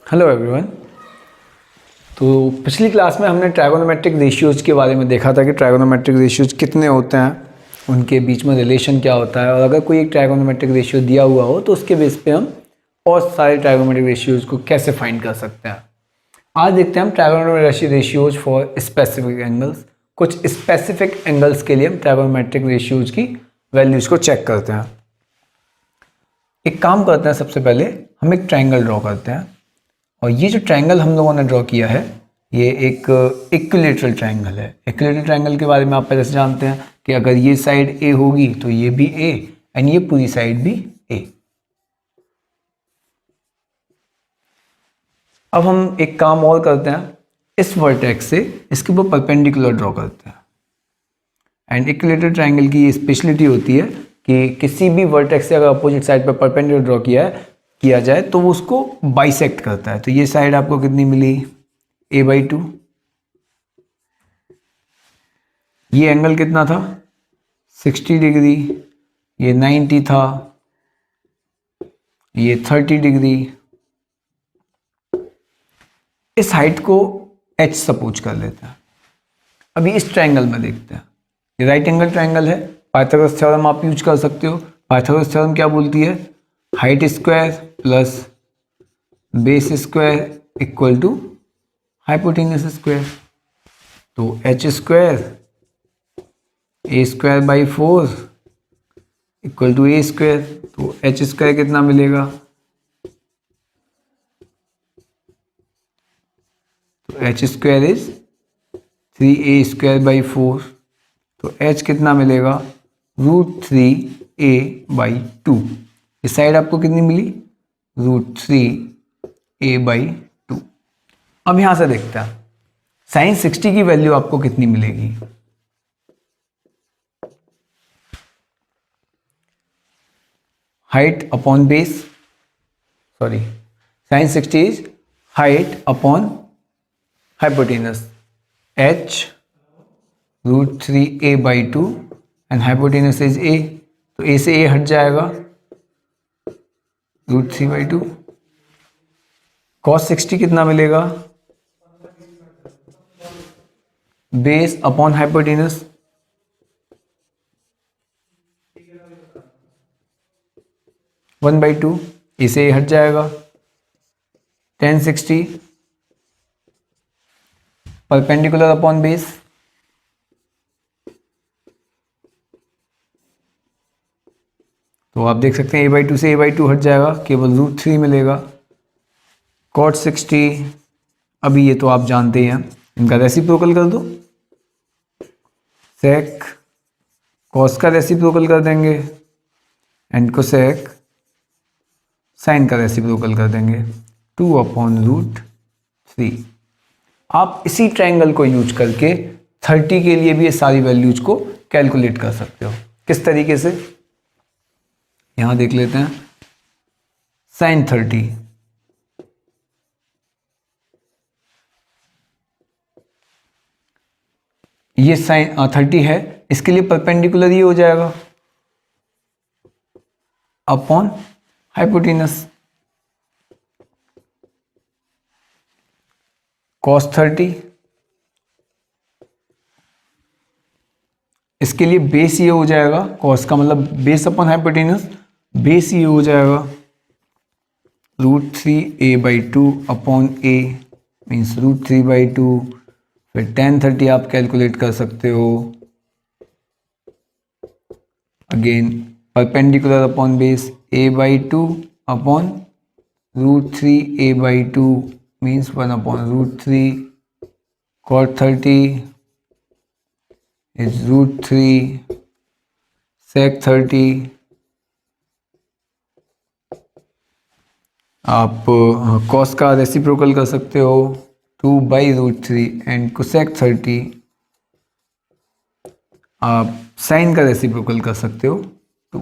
Hello everyone. तो पिछली class में हमने ट्राइगोनोमेट्रिक रेशियोज़ के बारे में देखा था कि ट्राइगोनोमेट्रिक रेशियोज़ कितने होते हैं, उनके बीच में रिलेशन क्या होता है, और अगर कोई एक ट्राइगोनोमेट्रिक रेशियो दिया हुआ हो तो उसके बेस पे हम और सारे ट्राइगोनोमेट्रिक रेशियोज़ को कैसे फाइंड कर सकते हैं। आज देखते हैं हम trigonometric ratios for specific angles. कुछ स्पेसिफिक एंगल्स के लिए हम ट्राइगोनोमेट्रिक रेशियोज़ की वैल्यूज़ को चेक करते हैं। एक काम करते हैं, सबसे पहले हम एक ट्राइंगल ड्रॉ करते हैं, और ये जो ट्रायंगल हम लोगों ने ड्रॉ किया है ये एक इक्विलेटरल ट्रायंगल है। इक्विलेटरल ट्रायंगल के बारे में आप पहले से जानते हैं कि अगर ये साइड ए होगी तो ये भी ए एंड ये पूरी साइड भी ए। अब हम एक काम और करते हैं, इस वर्टेक्स से इसके ऊपर परपेंडिकुलर ड्रॉ करते हैं। एंड इक्विलेटरल ट्रायंगल की ये स्पेशलिटी होती है कि किसी भी वर्टेक्स से अगर अपोजिट साइड पर परपेंडिकुलर ड्रॉ किया जाए तो वो उसको बाइसेक्ट करता है। तो ये साइड आपको कितनी मिली, a/2। ये एंगल कितना था, 60 डिग्री। ये 90 था, ये 30 डिग्री। इस हाइट को h सपोज कर लेते हैं। अभी इस ट्रायंगल में देखते हैं, ये राइट एंगल ट्रायंगल है। पाइथागोरस थ्योरम आप यूज कर सकते हो। पाइथागोरस थ्योरम क्या बोलती है, height square plus base square equal to hypotenuse square. तो h square a²/4 equal to a square. तो h स्क्वायर कितना मिलेगा, तो h स्क्वायर इज 3a²/4। तो h कितना मिलेगा, √3a/2। इस साइड आपको कितनी मिली, √3a/2। अब यहां से देखते हैं sin 60 की वैल्यू आपको कितनी मिलेगी। Height upon base, sorry, sin 60 is height upon hypotenuse, h √3a/2 and hypotenuse is a। तो a से a हट जाएगा, √3/2। cos 60 कितना मिलेगा, बेस अपॉन हाइपोटेनस, (1/2). a से a हट जाएगा, tan 60 परपेंडिकुलर अपॉन बेस, तो आप देख सकते हैं a/2 से a/2 हट जाएगा, केवल √3 मिलेगा। cot 60, अभी ये तो आप जानते हैं, इनका रेसिप्रोकल कर दो, sec cos का रेसिप्रोकल कर देंगे एंड cosec sin का रेसिप्रोकल कर देंगे, 2/√3। आप इसी ट्रायंगल को यूज करके 30 के लिए भी ये सारी वैल्यूज को कैलकुलेट कर सकते हो। किस तरीके से, यहां देख लेते हैं। sin 30, ये sin 30 है, इसके लिए परपेंडिकुलर ये हो जाएगा अपॉन हाइपोटेनस, cos 30। इसके लिए बेस ये हो जाएगा, cos का मतलब बेस अपॉन हाइपोटेनस, बेस ये हो जाएगा √3a/2 अपॉन a मीन्स √3/2। फिर tan 30 आप कैलकुलेट कर सकते हो, again perpendicular upon base, a/2 upon √3a/2 means 1/√3। cot 30 is √3 sec 30। आप cos का रेसिप्रोकल कर सकते हो, 2/√3 एंड cosec 30 आप sin का रेसिप्रोकल कर सकते हो 2।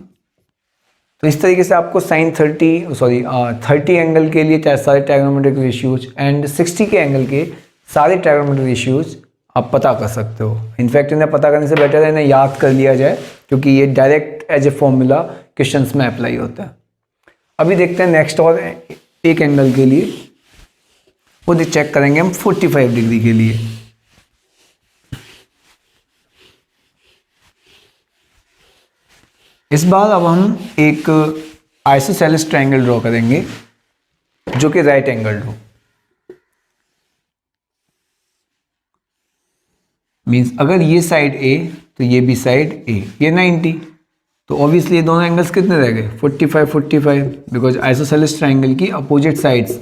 तो इस तरीके से आपको sin 30 एंगल के लिए सारे ट्रायगोनोमेट्रिक रेशियोज एंड 60 के एंगल के सारे ट्रायगोनोमेट्रिक रेशियोज आप पता कर सकते हो। इनफैक्ट इन्हें पता करने से बेटर है इन्हें याद कर लिया जाए, क्योंकि ये direct as a formula questions में अप्लाई होता है। अभी देखते हैं नेक्स्ट और एक एंगल के लिए वो चेक करेंगे हम 45 डिग्री के लिए। इस बार अब हम एक आइसोसेलेस ट्रायंगल ड्रॉ करेंगे जो कि राइट एंगल हो, मीन्स अगर ये साइड ए तो ये भी साइड ए, ये 90, तो ऑब्वियसली ये दोनों एंगल्स कितने रह गए 45 45, बिकॉज आइसोसेलेस ट्रायंगल की अपोजिट साइड्स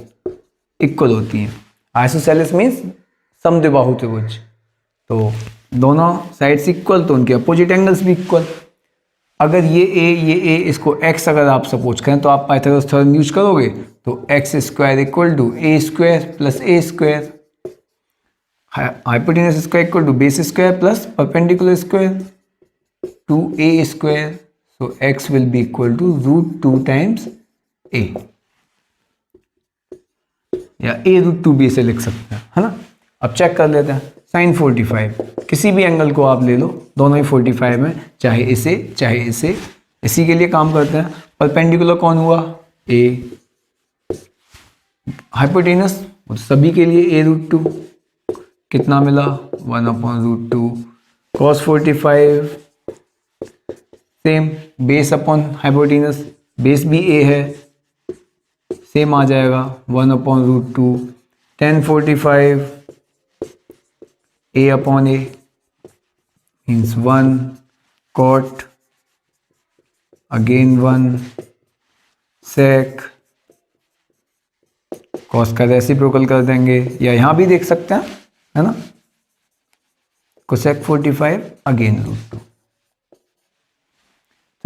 इक्वल होती हैं। आइसोसेलेस मीन्स समद्विबाहु त्रिभुज, तो दोनों साइड्स इक्वल तो उनके अपोजिट एंगल्स भी इक्वल। अगर ये ए इसको x अगर आप सपोज करें तो आप पाइथागोरस थ्योरम यूज करोगे तो x square equal to a square plus a square, hypotenuse square equal to base square plus perpendicular square two a square, so x will be equal to √2 times a, या a√2 ऐसे लिख सकते हैं, है ना। अब चेक कर लेते हैं साइन 45, किसी भी एंगल को आप ले लो, दोनों ही 45 में, चाहे इसे चाहे इसे, इसी के लिए काम करते हैं। परपेंडिकुलर कौन हुआ a, हाइपोटेनस सभी के लिए a√2, कितना मिला 1/√2, cos 45 same, base upon hypotenuse, base भी a है, सेम आ जाएगा 1/√2, tan 45 a upon a means 1, cot again 1, sec, cos का रेसिप्रोकल कर देंगे, या यहाँ भी देख सकते हैं, है ना, cosec 45 अगेन √2।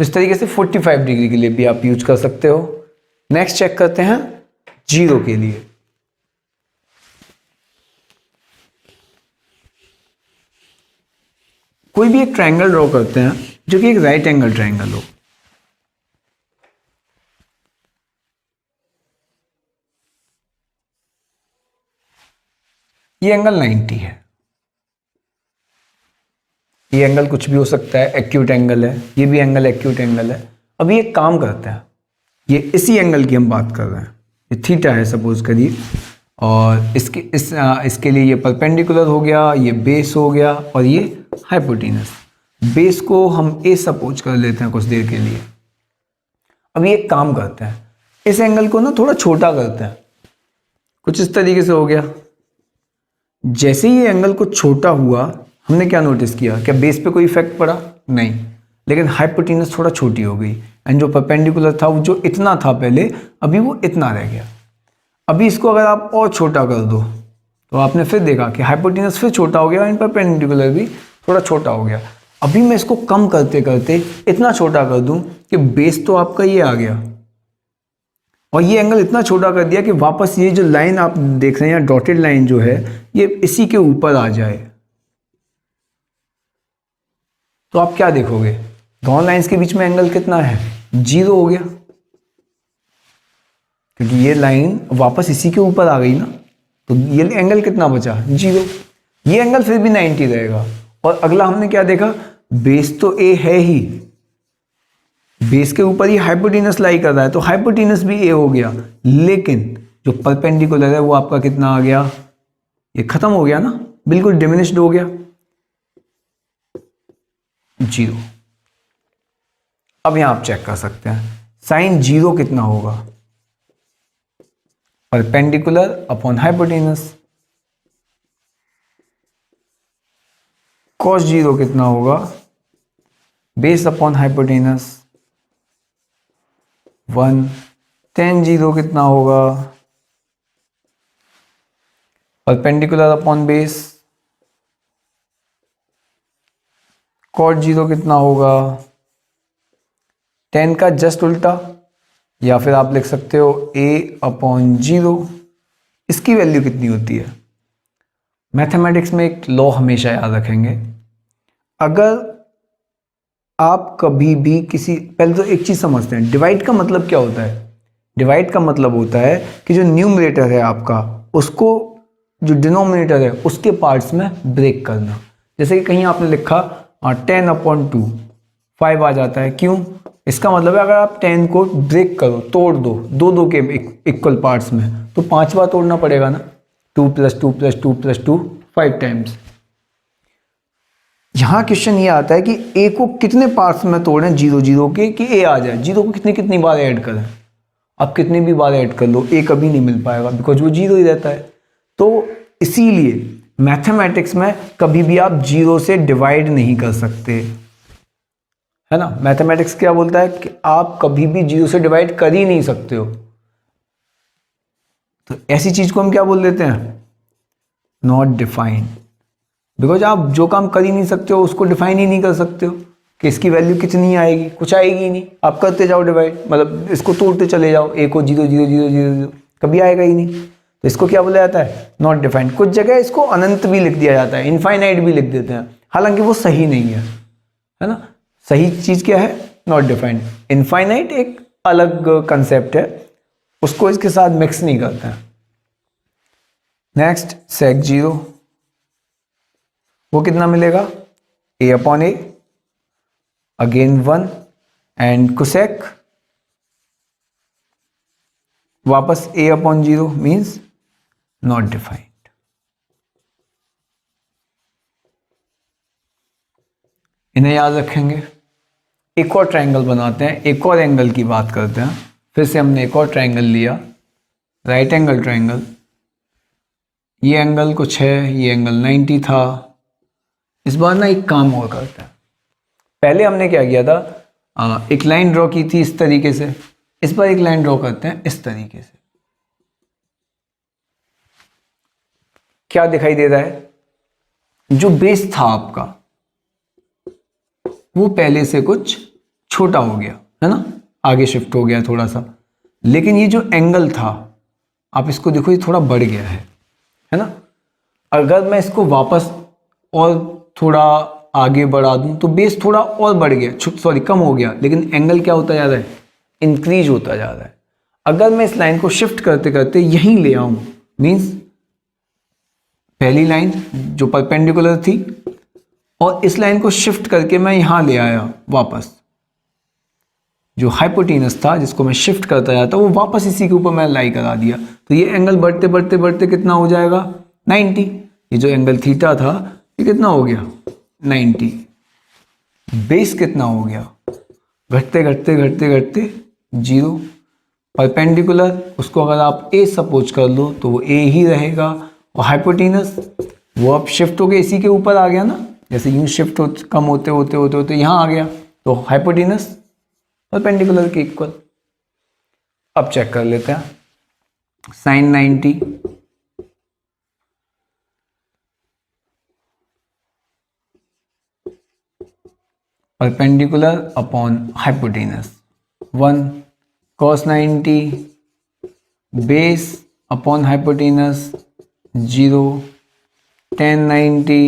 तो इस तरीके से 45 डिग्री के लिए भी आप यूज कर सकते हो। नेक्स्ट चेक करते हैं 0 के लिए। कोई भी एक ट्रायंगल ड्रॉ करते हैं जो कि एक राइट एंगल ट्रायंगल हो। ये एंगल 90 है, ये एंगल कुछ भी हो सकता है, एक्यूट एंगल है, ये भी एंगल एक्यूट एंगल है। अब ये काम करता है, ये इसी एंगल की हम बात कर रहे हैं, ये थीटा है सपोज करिए, और इसके लिए ये परपेंडिकुलर हो गया, ये बेस हो गया, और ये हाइपोटेनस। बेस को हम ए सपोज कर लेते हैं कुछ देर के लिए। अब ये एक काम करते हैं, इस एंगल को ना थोड़ा छोटा करते हैं, कुछ इस तरीके से हो गया। जैसे ही ये एंगल को छोटा हुआ, हमने क्या नोटिस किया, क्या बेस पे कोई इफेक्ट पड़ा? नहीं, लेकिन हाइपोटेनस थोड़ा छोटी हो गई, एंड जो परपेंडिकुलर था वो जो इतना था पहले, अभी वो इतना रह गया। अभी इसको अगर आप और छोटा कर दो तो आपने फिर देखा कि हाइपोटेनस फिर छोटा हो गया एंड परपेंडिकुलर भी थोड़ा छोटा हो गया। अभी मैं इसको कम करते करते इतना छोटा कर दूं कि बेस तो आपका ये आ गया, और ये एंगल इतना छोटा कर दिया कि वापस ये जो लाइन आप देख रहे हैं, डॉटेड लाइन जो है, ये इसी के ऊपर आ जाए। तो आप क्या देखोगे, दोनों लाइंस के बीच में एंगल कितना है? 0 हो गया, क्योंकि ये लाइन वापस इसी के ऊपर आ गई ना, तो ये एंगल कितना बचा? 0। ये एंगल फिर भी 90 रहेगा। और अगला हमने क्या देखा, बेस तो ए है ही, बेस के ऊपर ही हाइपोटेनस लाई कर रहा है, तो हाइपोटेनस भी ए हो गया, लेकिन जो परपेंडिकुलर है वो आपका कितना आ गया? ये खत्म हो गया ना, बिल्कुल डिमिनिश्ड हो गया, 0। अब यहां आप चेक कर सकते हैं साइन 0 कितना होगा, परपेंडिकुलर अपॉन हाइपोटेनस। कॉस 0 कितना होगा, बेस अपॉन हाइपोटेनस 1। tan 0 कितना होगा, परपेंडिकुलर अपॉन बेस। cot 0 कितना होगा, tan का जस्ट उल्टा, या फिर आप लिख सकते हो a/0। इसकी वैल्यू कितनी होती है? मैथमेटिक्स में एक लॉ हमेशा याद रखेंगे, अगर आप कभी भी पहले तो एक चीज समझते हैं, डिवाइड का मतलब क्या होता है? डिवाइड का मतलब होता है कि जो न्यूमरेटर है आपका, उसको जो डिनोमिनेटर है उसके पार्ट्स में ब्रेक करना। जैसे कि कहीं आपने लिखा 10/2, 5 आ जाता है, क्यों? इसका मतलब है अगर आप 10 को ब्रेक करो, तोड़ दो, दो के इक्वल पार्ट्स में, तो 5वां तोड़ना पड़ेगा ना। 2 + 2 + 2 + 2 5 टाइम्स। यहाँ क्वेश्चन ये आता है कि ए को कितने पार्ट्स में तोड़ें 0 0 के कि ए आ जाए। 0 को कितनी कितनी बार ऐड करें, आप कितनी भी बार ऐड कर लो ए कभी नहीं मिल पाएगा, बिकॉज वो 0 ही रहता है। तो इसीलिए मैथमेटिक्स में कभी भी आप 0 से डिवाइड नहीं कर सकते, है ना। मैथमेटिक्स क्या बोलता है कि आप कभी भी 0 से डिवाइड कर ही नहीं सकते हो। तो ऐसी चीज को हम क्या बोल देते हैं, नॉट डिफाइंड। बिकॉज आप जो काम कर ही नहीं सकते हो उसको डिफाइन ही नहीं कर सकते हो कि इसकी वैल्यू कितनी आएगी, कुछ आएगी ही नहीं। आप करते जाओ डिवाइड, मतलब इसको तोड़ते चले जाओ, ए को 0 0 0 0 0, कभी आएगा ही नहीं। तो इसको क्या बोला जाता है, नॉट डिफाइंड। कुछ जगह इसको अनंत भी लिख दिया जाता है, इनफाइनाइट भी लिख देते हैं, हालांकि वो सही नहीं है ना। सही चीज क्या है, नॉट डिफाइंड। इनफाइनाइट एक अलग कंसेप्ट है, उसको इसके साथ मिक्स नहीं करते हैं। नेक्स्ट सेक 0, वो कितना मिलेगा, a/a, अगेन 1 एंड कोसेक वापस a/0 मीन्स नॉट डिफाइंड। इन्हें याद रखेंगे। एक और ट्रायंगल बनाते हैं, एक और एंगल की बात करते हैं। फिर से हमने एक और ट्रायंगल लिया, राइट एंगल ट्रायंगल। ये एंगल कुछ है, ये एंगल 90 था। इस बार ना एक काम और करते हैं। पहले हमने क्या किया था, एक लाइन ड्रॉ की थी इस तरीके से, इस बार एक लाइन ड्रॉ करते हैं इस तरीके से। क्या दिखाई दे रहा है, जो बेस था आपका वो पहले से कुछ छोटा हो गया, है ना, आगे शिफ्ट हो गया थोड़ा सा। लेकिन ये जो एंगल था, आप इसको देखो, ये थोड़ा बढ़ गया है ना। अगर मैं इसको वापस और थोड़ा आगे बढ़ा दूं तो बेस थोड़ा और बढ़ गया, सॉरी कम हो गया, लेकिन एंगल क्या होता जा रहा है, इंक्रीज होता जा रहा है। अगर मैं इस लाइन को शिफ्ट करते करते यहीं ले आऊं, मीन्स पहली लाइन जो परपेंडिकुलर थी और इस लाइन को शिफ्ट करके मैं यहां ले आया वापस, जो हाइपोटेनस था जिसको मैं शिफ्ट करता जाता वो वापस इसी के ऊपर मैं लाई करा दिया, तो ये एंगल बढ़ते बढ़ते बढ़ते कितना हो जाएगा, 90। ये जो एंगल थीटा था ये कितना हो गया, 90। बेस कितना हो गया, घटते घटते घटते घटते 0। परपेंडिकुलर उसको अगर आप ए सपोज कर लो तो वो ए ही रहेगा, और हाइपोटेनस वो अब शिफ्ट होके इसी के ऊपर आ गया ना, जैसे यूं शिफ्ट कम होते होते होते होते यहाँ आ गया, तो हाइपोटेनस परपेंडिकुलर के इक्वल। अब चेक कर लेते हैं, sine 90 perpendicular upon hypotenuse 1, cos 90 base upon hypotenuse 0, tan 90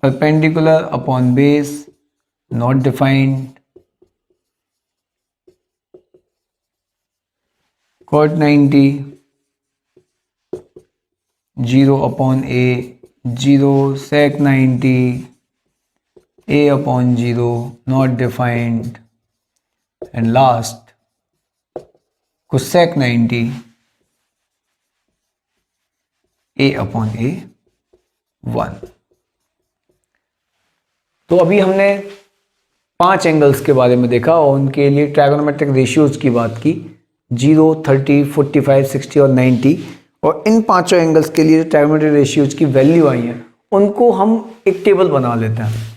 perpendicular upon base not defined, cot 90 0 upon a 0, sec 90 a upon 0 not defined, and last cosec 90 a upon a 1। तो अभी हमने 5 angles के बारे में देखा और उनके लिए ट्रायगोनोमेट्रिक रेशियोज की बात की, 0, 30, 45, 60 और 90। और इन पांचों एंगल्स के लिए ट्रायगोनोमेट्रिक रेशियोज की वैल्यू आई है, उनको हम एक टेबल बना लेते हैं,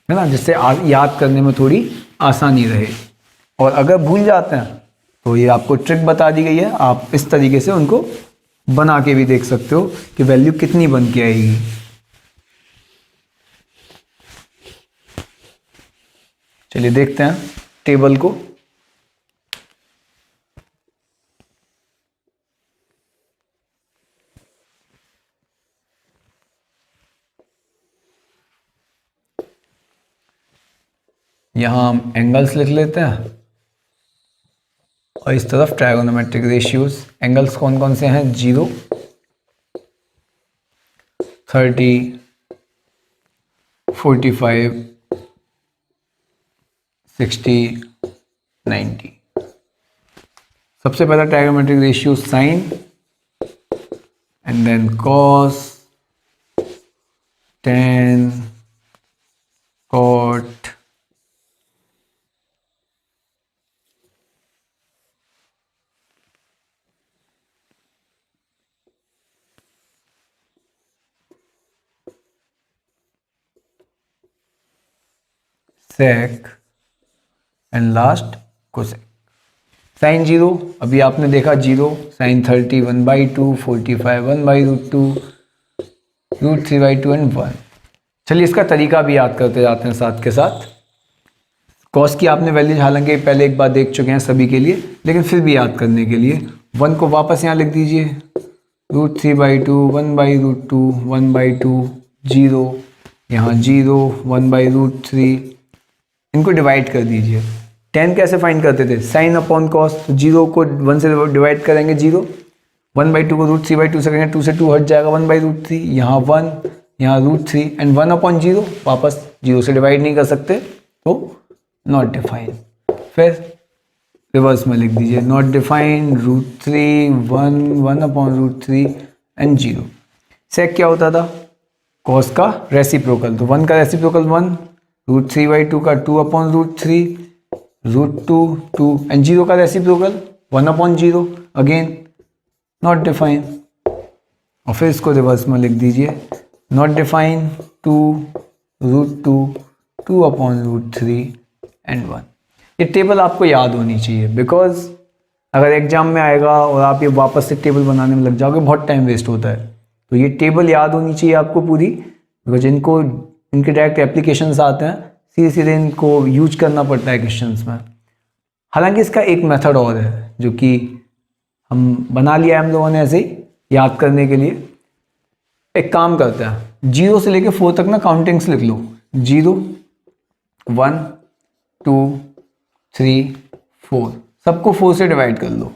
है ना, जिससे याद करने में थोड़ी आसानी रहे। और अगर भूल जाते हैं तो ये आपको ट्रिक बता दी गई है, आप इस तरीके से उनको बना के भी देख सकते हो कि वैल्यू कितनी बन के आएगी। चलिए देखते हैं टेबल को। यहां हम एंगल्स लिख लेते हैं और इस तरफ ट्रायगोनोमेट्रिक रेशियोज। एंगल्स कौन कौन से हैं, 0, 30, 45, 60, 90। सबसे पहला trigonometric ratio sine and then cos, tan, cot, sec and last cosec. Sine 0 अभी आपने देखा 0, साइन 30 1/2, 45 1/√2, √3/2 एंड 1। चलिए इसका तरीका भी याद करते जाते हैं साथ के साथ। कॉस की आपने वैल्यूज हालांकि पहले एक बार देख चुके हैं सभी के लिए, लेकिन फिर भी याद करने के लिए 1 को वापस यहाँ लिख दीजिए, √3/2, 1/√2, 1/2, 0, यहाँ 0, 1/√3, इनको डिवाइड कर दीजिए। tan कैसे फाइंड करते थे, साइन अपॉन कॉस, तो 0 को 1 से डिवाइड करेंगे 0, 1/2 को √3/2 से करेंगे, 2 से 2 हट जाएगा 1/√3, यहाँ 1, यहाँ √3 एंड 1/0 वापस 0 से डिवाइड नहीं कर सकते तो नॉट डिफाइन। फिर रिवर्स में लिख दीजिए नॉट डिफाइन, √3, 1, 1/√3 एंड 0। सेक क्या होता था, कॉस का रेसिप्रोकल, तो 1 का रेसिप्रोकल 1, √3/2 का 2/√3, √2, 2 एंड 0 का रेसिप्रोकल 1/0, अगेन नॉट डिफाइन। और फिर इसको रिवर्स में लिख दीजिए नॉट डिफाइन 2, √2, 2/√3 एंड 1। ये टेबल आपको याद होनी चाहिए, बिकॉज अगर एग्जाम में आएगा और आप ये वापस से टेबल बनाने में लग जाओगे बहुत टाइम वेस्ट होता है। तो ये टेबल याद होनी चाहिए आपको पूरी, बिकॉज इनके डायरेक्ट एप्लीकेशंस आते हैं, सीधे सीधे इनको यूज करना पड़ता है क्वेश्चंस में। हालांकि इसका एक मेथड और है जो कि हम बना लिया है हम लोगों ने ऐसे ही याद करने के लिए। एक काम करते हैं, 0 से लेकर 4 तक ना काउंटिंग्स लिख लो, 0, 1, 2, 3, 4, सबको 4 से डिवाइड कर लो,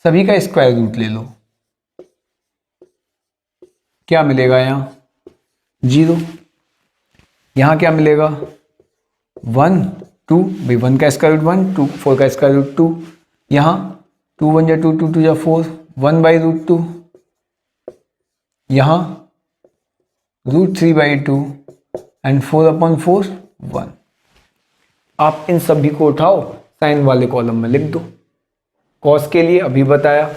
सभी का स्क्वायर रूट ले लो, क्या मिलेगा यहाँ 0, यहाँ क्या मिलेगा 1, 2, भाई 1 का स्क्वायर रूट 1, 2, 4 का स्क्वायर रूट 2, यहाँ 2 1 जा 2, 2 2 जा 4, 1/√2, यहाँ √3/2 एंड 4/4, 1। आप इन सभी को उठाओ साइन वाले कॉलम में लिख दो। कॉस के लिए अभी बताया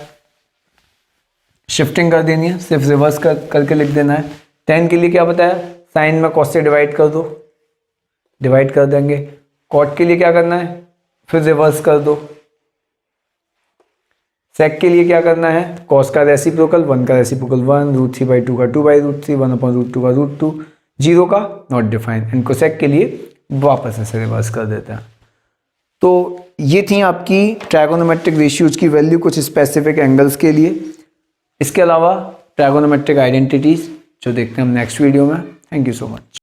शिफ्टिंग कर देनी है, सिर्फ रिवर्स करके लिख देना है। tan के लिए क्या बताया, साइन में कॉस से डिवाइड कर दो, डिवाइड कर देंगे। कॉट के लिए क्या करना है, फिर रिवर्स कर दो। सेक के लिए क्या करना है, कॉस का रेसिप्रोकल 1 का रेसिप्रोकल 1, √3/2 का 2/√3, 1/√2 का √2, 0 का नॉट डिफाइन। इनको सेक के लिए वापस ऐसे रिवर्स कर देते हैं। तो ये थी आपकी ट्राइगोनोमेट्रिक रेशियोज की वैल्यू कुछ स्पेसिफिक एंगल्स के लिए। इसके अलावा ट्राइगोनोमेट्रिक आइडेंटिटीज जो देखते हैं हम नेक्स्ट वीडियो में। Thank you so much.